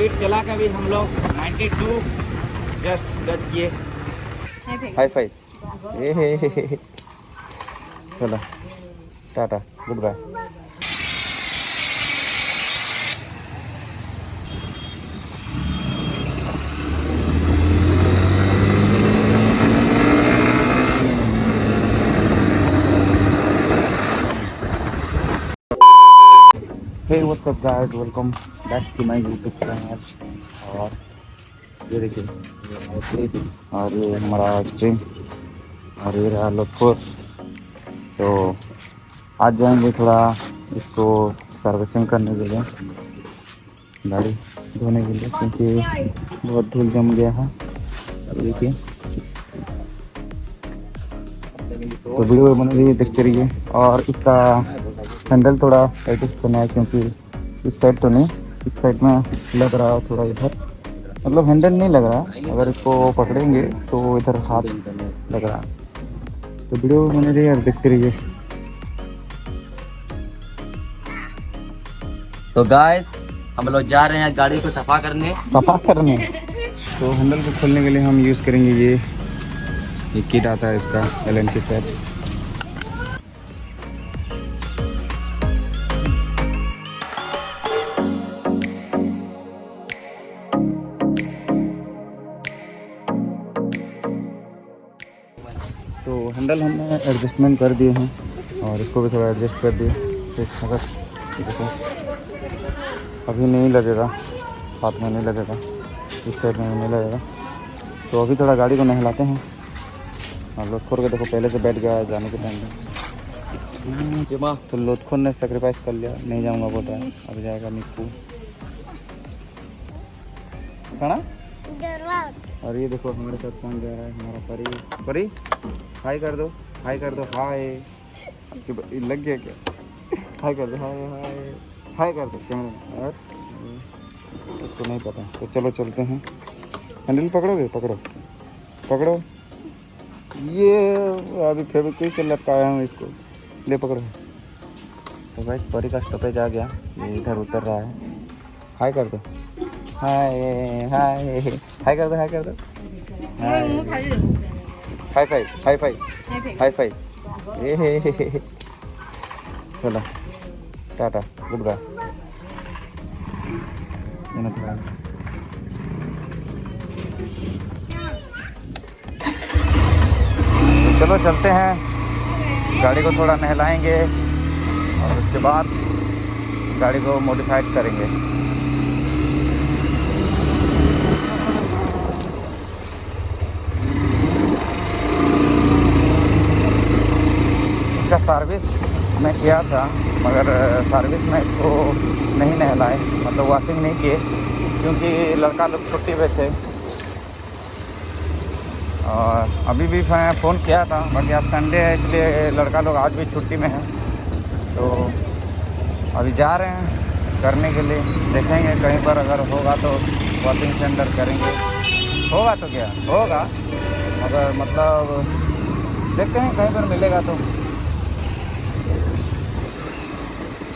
Speed चला के भी हम लोग 92 जस्ट टच किए। High five. चलो tata good bye. Hey what's up guys, welcome back to my YouTube channel. और ये देखिए, और ये हमारा स्ट्रीम, और ये रहा लोधपुर। तो आज जाएंगे थोड़ा इसको सर्विसिंग करने के लिए, गाड़ी धोने के लिए, क्योंकि बहुत धूल जम गया है। अब देखिए, तो वीडियो बन रही है, देखते रहिए। और इसका हैंडल थोड़ा एडजस्ट करना है, क्योंकि इस साइड तो नहीं, इस साइड में लग रहा है थोड़ा, इधर मतलब हैंडल नहीं लग रहा। अगर इसको पकड़ेंगे तो इधर हाथ लग रहा है। तो वीडियो बन रही है, देखते रहिए। तो गाइस, हम लोग जा रहे हैं गाड़ी को सफा करने। तो हैंडल को खोलने के लिए हम यूज़ करेंगे ये किट आता है इसका, एलन की सेट। तो हैंडल हमने एडजस्टमेंट कर दिए हैं, और इसको भी थोड़ा एडजस्ट कर दिए। तो देखो, अभी नहीं लगेगा, हाथ में नहीं लगेगा, इस साइड में नहीं लगेगा। तो अभी थोड़ा गाड़ी को नहलाते हैं। और लोधखोर के देखो पहले से बैठ गया है जाने के टाइम पे। तो लोधखोर ने सेक्रीफाइस कर लिया, नहीं जाऊंगा बोल रहा है, अब जाएगा निक्कू खाना। और ये देखो हमारे साथ कौन जा रहा है, हमारा परी। हाय कर दो, हाय कर दो, हाय। आपके लग गया क्या? हाय कर दो, हाय हाय हाय कर दो कैमरे। और उसको नहीं पता, तो चलो चलते हैं। हैंडल पकड़ोगे? पकड़ो पकड़ो। ये अभी फेविक्विक से लटकाया हूँ इसको, ले पकड़ो। तो भाई परी का स्टॉपेज आ गया, ये इधर उतर रहा है। हाय कर दो, हाय हाय हाय कर दो, हाय कर दो, hi fi hi fi high five. चलो टाटा गुड बाय। तो चलो चलते हैं, गाड़ी को थोड़ा नहलाएंगे, और उसके बाद गाड़ी को मॉडिफाइड करेंगे। इसका सर्विस मैं किया था, मगर सर्विस में इसको नहीं नहलाए, मतलब वॉशिंग नहीं किए, क्योंकि लड़का लोग छुट्टी पे थे। और अभी भी मैं फ़ोन किया था, बाकी आज संडे है इसलिए लड़का लोग आज भी छुट्टी में है। तो अभी जा रहे हैं करने के लिए, देखेंगे कहीं पर अगर होगा तो वॉशिंग सेंटर करेंगे। होगा तो क्या होगा, अगर मतलब देखते हैं कहीं पर मिलेगा तो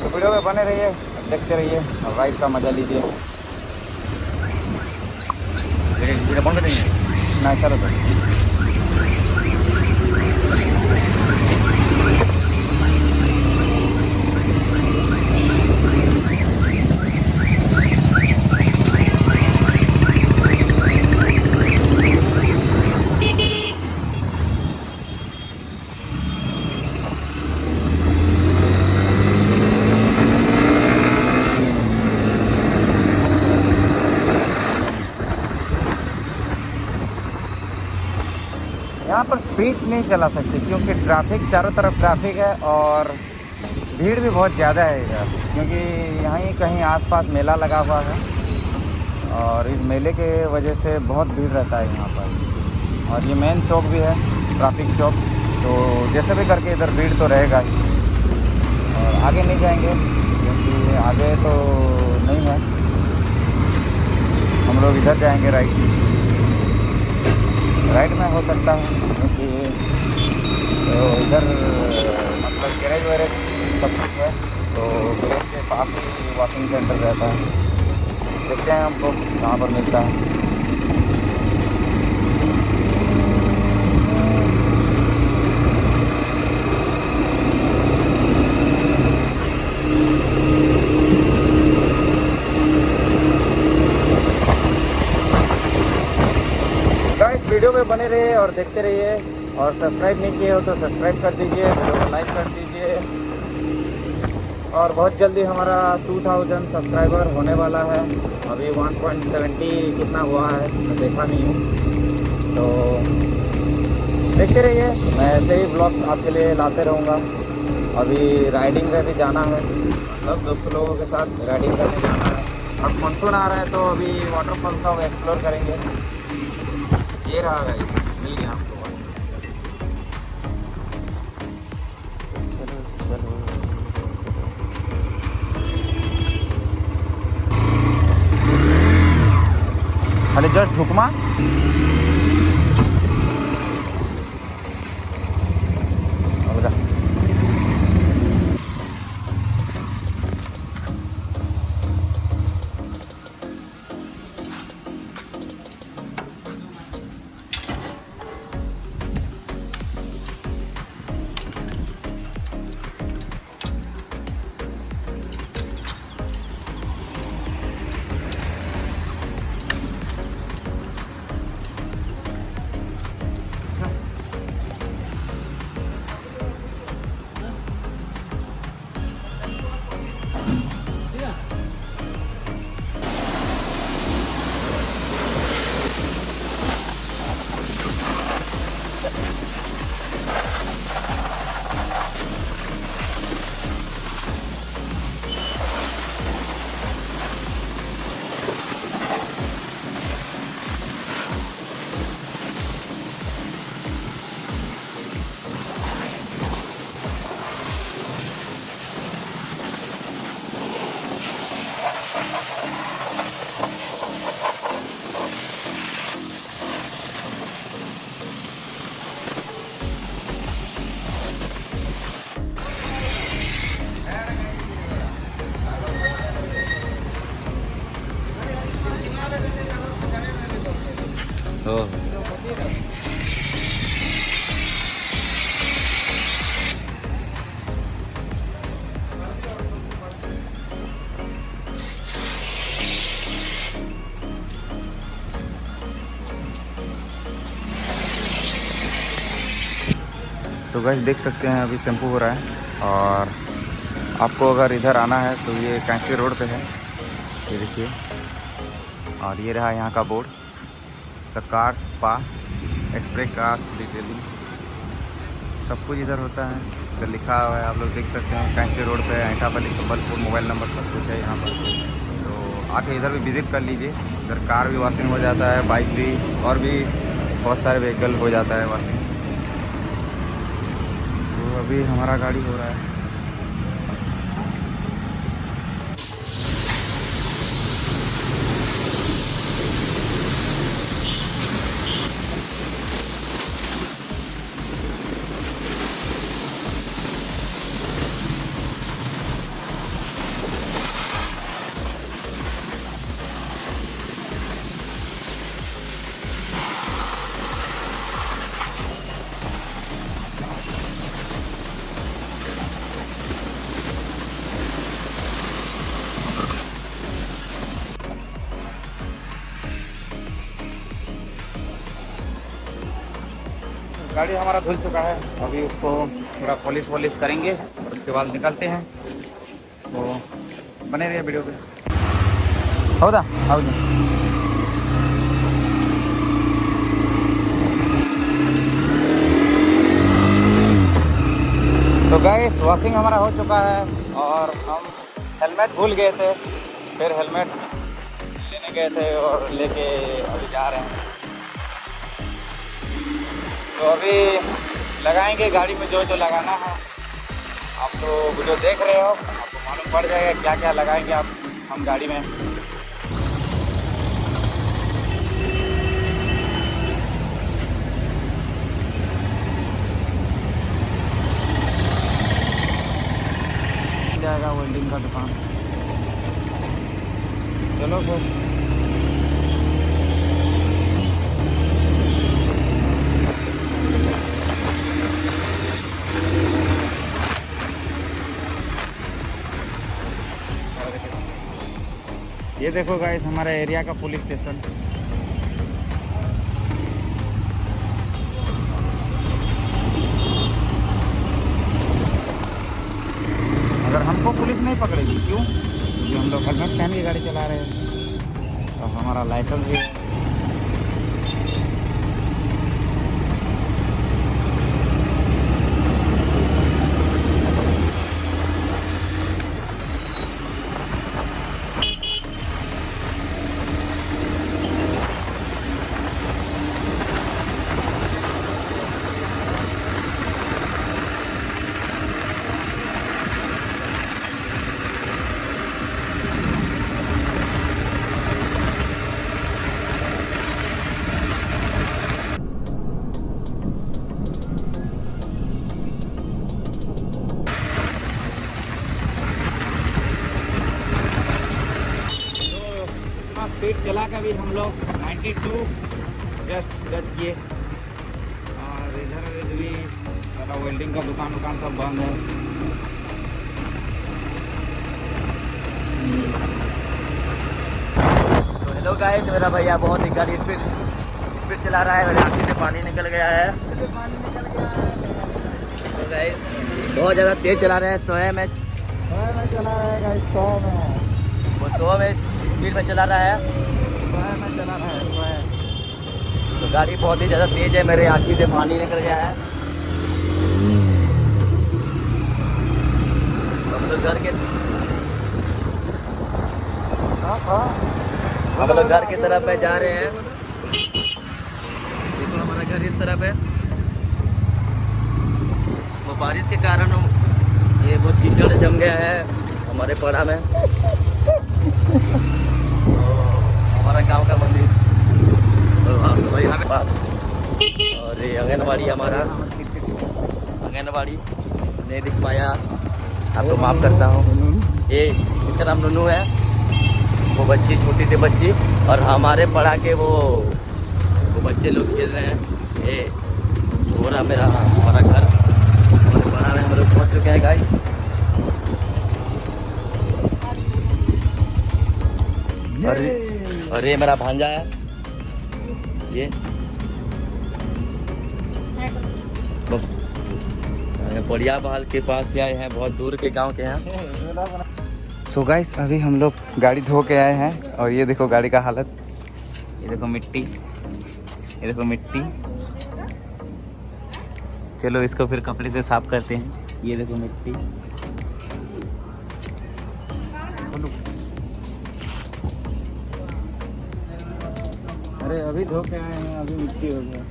वीडियो में बने रहिए, देखते रहिए और राइड का मज़ा लीजिए। वीडियो बंद करेंगे ना, चलो तो। यहाँ पर स्पीड नहीं चला सकते, क्योंकि ट्रैफिक, चारों तरफ ट्रैफिक है, और भीड़ भी बहुत ज़्यादा है इधर, क्योंकि यहाँ ही कहीं आसपास मेला लगा हुआ है, और इस मेले के वजह से बहुत भीड़ रहता है यहाँ पर। और ये मेन चौक भी है, ट्रैफिक चौक, तो जैसे भी करके इधर भीड़ तो रहेगा ही। और आगे नहीं जाएंगे, क्योंकि आगे तो नहीं है, हम लोग इधर जाएंगे राइट में हो सकता है, क्योंकि तो इधर मतलब गैरेज वैरेज सब कुछ है, तो गैरेज के पास ही वॉशिंग सेंटर रहता है। देखते हैं हमको कहाँ पर मिलता है। गाइस वीडियो में बने रहिए और देखते रहिए, और सब्सक्राइब नहीं किए हो तो सब्सक्राइब कर दीजिए, वीडियो को लाइक कर दीजिए। और बहुत जल्दी हमारा 2000 सब्सक्राइबर होने वाला है। अभी 1.70 कितना हुआ है मैं देखा नहीं हूँ, तो देखते रहिए। मैं ऐसे ही ब्लॉग्स आपके लिए लाते रहूँगा। अभी राइडिंग में भी जाना है, सब दोस्तों लोगों के साथ राइडिंग करने जाना है। अब मानसून आ रहा है तो अभी वाटरफॉल सब एक्सप्लोर करेंगे। ये रहा गाइस, मिल गया आपको। चलो चलो खाली जस्ट ठुकमा। तो गाइस देख सकते हैं अभी शैम्पू हो रहा है। और आपको अगर इधर आना है तो ये कैंसी रोड पे है, ये देखिए। और ये रहा यहाँ का board, the car spa express cars detailing, सब कुछ इधर होता है। इधर लिखा हुआ है, आप लोग देख सकते हैं। कैंसी रोड पे ऐटापल्ली संबलपुर, मोबाइल नंबर सब कुछ है यहाँ पर। तो आके इधर भी विज़िट कर लीजिए। इधर कार भी वॉशिंग हो जाता है, बाइक भी, और भी बहुत सारे व्हीकल हो जाता है वॉशिंग। तो अभी हमारा गाड़ी हो रहा है। गाड़ी हमारा धुल चुका है, अभी उसको थोड़ा पॉलिश वॉलिश करेंगे और उसके बाद निकलते हैं। तो बने रहिए वीडियो पे। हौदा हौदा। तो गाइस वॉशिंग हमारा हो चुका है और हम हेलमेट भूल गए थे, फिर हेलमेट लेने गए थे और लेके अभी जा रहे हैं। तो अभी लगाएंगे गाड़ी में जो जो लगाना है। आप तो जो देख रहे हो आपको मालूम पड़ जाएगा क्या क्या लगाएंगे आप हम गाड़ी में। जाएगा वेल्डिंग का दुकान। चलो फिर। ये देखो गाइस हमारे एरिया का पुलिस स्टेशन। अगर हमको पुलिस नहीं पकड़ेगी, क्यों? क्योंकि हम लोग हेलमेट पहन के गाड़ी चला रहे हैं और हमारा लाइसेंस भी है। स्पीड चला के भी हम लोग 92 जस्ट टच किए। और इधर भी सारा वेल्डिंग का दुकान सब बंद है। तो हेलो गाइस, मेरा भैया बहुत ही गाड़ी स्पीड चला रहा है। मेरे आँखों से पानी निकल गया है। तो गाइस बहुत ज़्यादा तेज चला रहे हैं। 100 में चला रहा है गाइस, 100 में। वो 100 में स्पीड में चला रहा है। चला रहा है। तो गाड़ी बहुत ही ज़्यादा तेज है। मेरे आँखी से पानी निकल गया है। हम लोग घर की तरफ में जा रहे हैं। देखो हमारा घर इस तरफ है। वो बारिश के कारण ये बहुत कीचड़ जम गया है हमारे पड़ा में। हमारा गांव का मंदिर और यहाँ पे पास, और ये आंगनबाड़ी हमारा आंगनबाड़ी नहीं दिख पाया, आपको माफ़ करता हूँ। ये इसका नाम नुनू है। वो बच्ची छोटी सी बच्ची और हमारे पढ़ा के वो बच्चे लोग खेल रहे हैं। ये पूरा हमारा घर हमारे पढ़ा में हम लोग पहुँच चुके हैं गाइस। और ये मेरा भांजा है। ये बढ़िया बहाल के पास से आए हैं, बहुत दूर के गांव के हैं। सो गाइस अभी हम लोग गाड़ी धो के आए हैं और ये देखो गाड़ी का हालत। ये देखो मिट्टी, ये देखो मिट्टी। चलो इसको फिर कपड़े से साफ करते हैं। ये देखो मिट्टी। अरे अभी धो के आए हैं, अभी मिट्टी हो गया।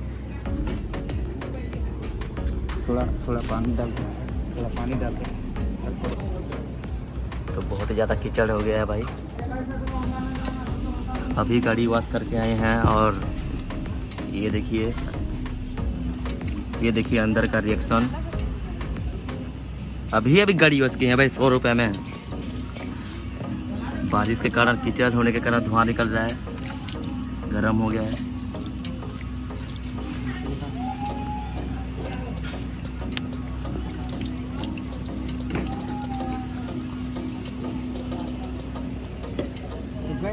थोड़ा पानी डालते हैं, थोड़ा पानी डालते हैं। तो बहुत ही ज़्यादा कीचड़ हो गया है भाई। अभी गाड़ी वॉश करके आए हैं और ये देखिए अंदर का रिएक्शन। अभी गाड़ी वॉश की है भाई 100 रुपये में। बारिश के कारण कीचड़ होने के कारण धुआं निकल रहा है, गर्म हो गया है।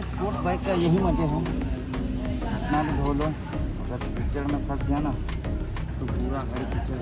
स्पोर्ट्स बाइक का यही मजे हैं, अपना भी धो लो। अगर कीचड़ में फंस गया ना तो पूरा गाड़ी कीचड़।